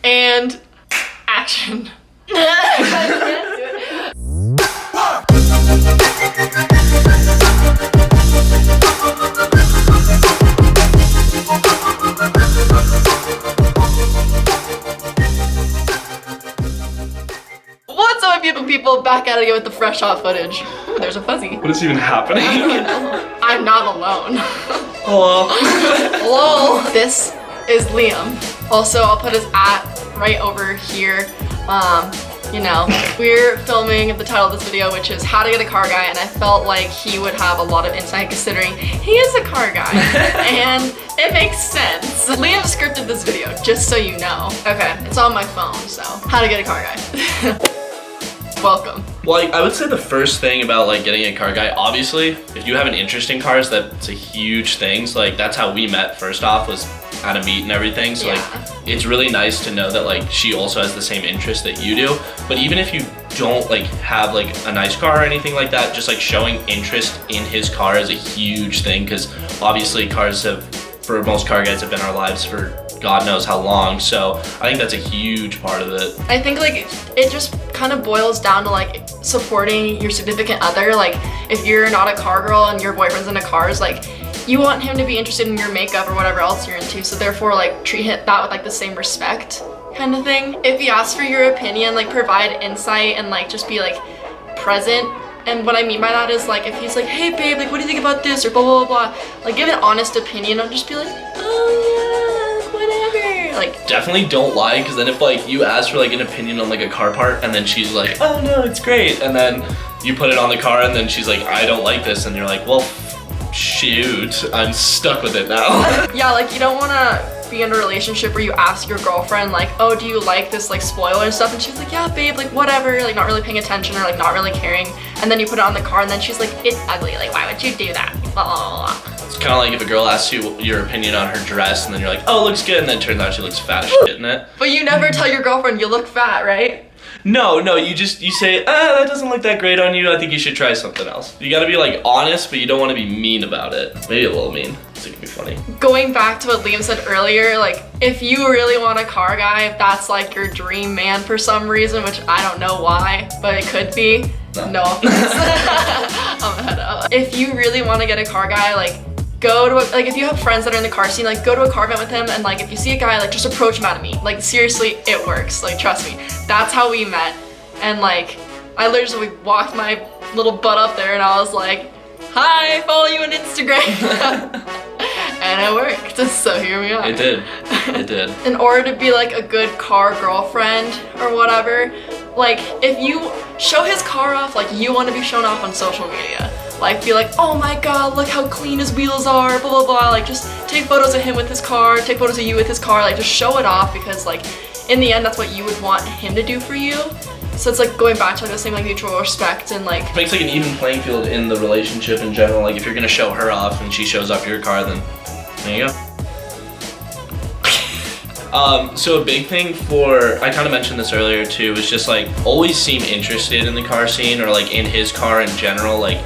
And action. What's up, beautiful people? Back at it again with the fresh hot footage. Ooh, there's a fuzzy. What is even happening? I'm not alone. Hello. Hello. This is Liam. Also, I'll put his @ right over here. You know, we're filming the title of this video, which is How to Get a Car Guy, and I felt like he would have a lot of insight considering he is a car guy, and it makes sense. Liam scripted this video, just so you know. Okay, it's on my phone, so How to Get a Car Guy. Welcome. Like, I would say the first thing about like getting a car guy, obviously, if you have an interest in cars, that's a huge thing. So like, that's how we met first off, was at a meet and everything. So like, it's really nice to know that like she also has the same interest that you do. But even if you don't like have like a nice car or anything like that, just like showing interest in his car is a huge thing, because obviously cars have, for most car guys, have been our lives for God knows how long. So I think that's a huge part of it. I think like it just kind of boils down to like supporting your significant other. Like if you're not a car girl and your boyfriend's into cars, like you want him to be interested in your makeup or whatever else you're into. So therefore like treat that with like the same respect kind of thing. If he asks for your opinion, like provide insight and like just be like present. And what I mean by that is like if he's like, hey babe, like what do you think about this or blah blah blah, like give an honest opinion. I'll just be like, oh yeah, whatever. Like definitely don't lie, because then if like you ask for like an opinion on like a car part and then she's like, oh no, it's great, and then you put it on the car and then she's like, I don't like this, and you're like, well shoot, I'm stuck with it now. Yeah, like you don't want to be in a relationship where you ask your girlfriend like, oh, do you like this like spoiler and stuff, and she's like, yeah babe, like whatever, like not really paying attention or like not really caring, and then you put it on the car and then she's like, it's ugly, like why would you do that, blah blah blah. It's kind of like if a girl asks you your opinion on her dress and then you're like, oh, it looks good, and then it turns out she looks fat as shit in it. But you never tell your girlfriend you look fat, right? No, you say, that doesn't look that great on you, I think you should try something else. You gotta be like honest, but you don't want to be mean about it. Maybe a little mean, so it can be funny. Going back to what Liam said earlier, like if you really want a car guy, if that's like your dream man for some reason, which I don't know why, but it could be. No offense. I'm gonna head out. If you really want to get a car guy, like go to like if you have friends that are in the car scene, like go to a car event with him, and like if you see a guy, like just approach him out of me. Like seriously, it works. Like trust me. That's how we met. And like I literally walked my little butt up there and I was like, hi, follow you on Instagram. And it worked. So here we are. It did. It did. In order to be like a good car girlfriend or whatever, like if you show his car off like you want to be shown off on social media. Like be like, oh my god, look how clean his wheels are, blah blah blah. Like just take photos of him with his car, take photos of you with his car, like just show it off, because like in the end that's what you would want him to do for you. So it's like going back to like the same like mutual respect and like it makes like an even playing field in the relationship in general. Like if you're gonna show her off and she shows off your car, then there you go. So a big thing for, I kind of mentioned this earlier too, is just like always seem interested in the car scene or like in his car in general. Like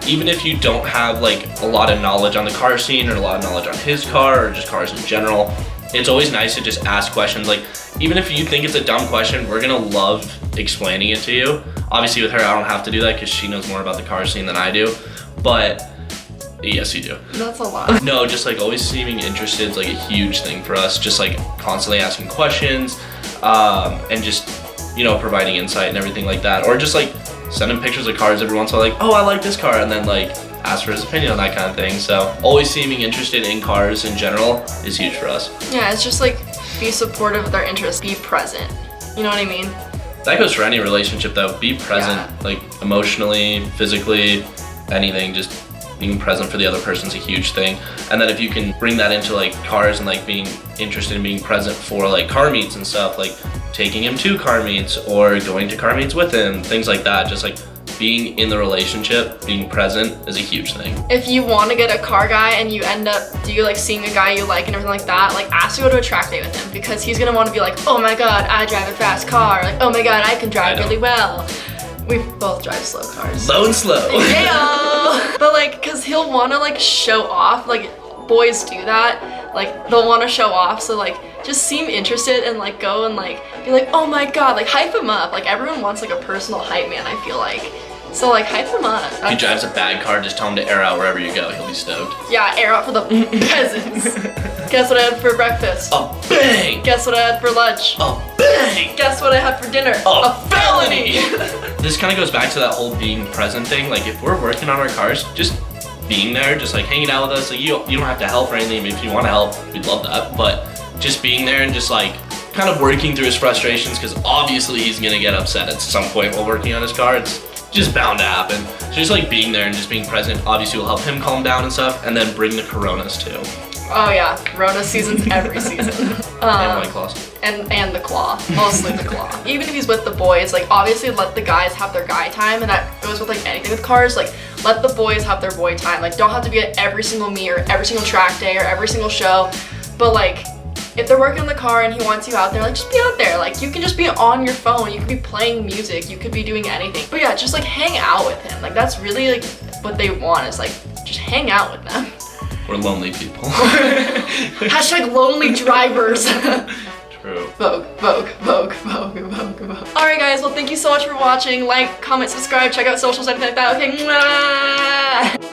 even if you don't have like a lot of knowledge on the car scene or a lot of knowledge on his car or just cars in general, it's always nice to just ask questions. Like even if you think it's a dumb question, we're gonna love explaining it to you. Obviously with her, I don't have to do that because she knows more about the car scene than I do, but yes, you do. That's a lot. No, just like always seeming interested is like a huge thing for us. Just like constantly asking questions and just, you know, providing insight and everything like that. Or just like send him pictures of cars every once in a while, like, oh, I like this car, and then like ask for his opinion on that kind of thing. So always seeming interested in cars in general is huge for us. Yeah, it's just like be supportive of their interests, be present. You know what I mean? That goes for any relationship though. Be present, like emotionally, physically, anything. Just being present for the other person's a huge thing. And then if you can bring that into like cars and like being interested in being present for like car meets and stuff, like taking him to car meets or going to car meets with him, things like that. Just like being in the relationship, being present is a huge thing. If you want to get a car guy and you end up seeing a guy you like and everything like that, like ask to go to a track day with him, because he's gonna want to be like, oh my god, I drive a fast car, like oh my god, I can drive really well. We both drive slow cars. Low and slow. Yeah. But like, cause he'll want to like show off, like boys do that. like they'll want to show off. So like just seem interested and like go and like be like, oh my god, like hype him up. Like everyone wants like a personal hype man, I feel like. So like hype him up. If he drives a bad car, just tell him to air out wherever you go. He'll be stoked. Yeah, air out for the peasants. Guess what I had for breakfast? A bang! Guess what I had for lunch? A bang! Guess what I had for dinner? A felony! This kind of goes back to that whole being present thing. Like if we're working on our cars, just being there, just like hanging out with us. Like you don't have to help or anything. If you want to help, we'd love that. But just being there and just like kind of working through his frustrations, because obviously he's gonna get upset at some point while working on his car. It's just bound to happen. So just like being there and just being present obviously will help him calm down and stuff, and then bring the Coronas too. Oh yeah, Corona seasons every season. And White Claws. And the claw, mostly the claw. Even if he's with the boys, like obviously let the guys have their guy time, and that goes with like anything with cars. Like let the boys have their boy time. Like don't have to be at every single meet or every single track day or every single show, but like if they're working on the car and he wants you out there, like just be out there. Like you can just be on your phone, you could be playing music, you could be doing anything. But yeah, just like hang out with him. Like that's really like what they want, is like just hang out with them. We're lonely people. Hashtag lonely drivers. True. Vogue, Vogue, Vogue, Vogue, Vogue, Vogue. Alright guys, well thank you so much for watching. Like, comment, subscribe, check out socials, anything like that. Okay, mwah!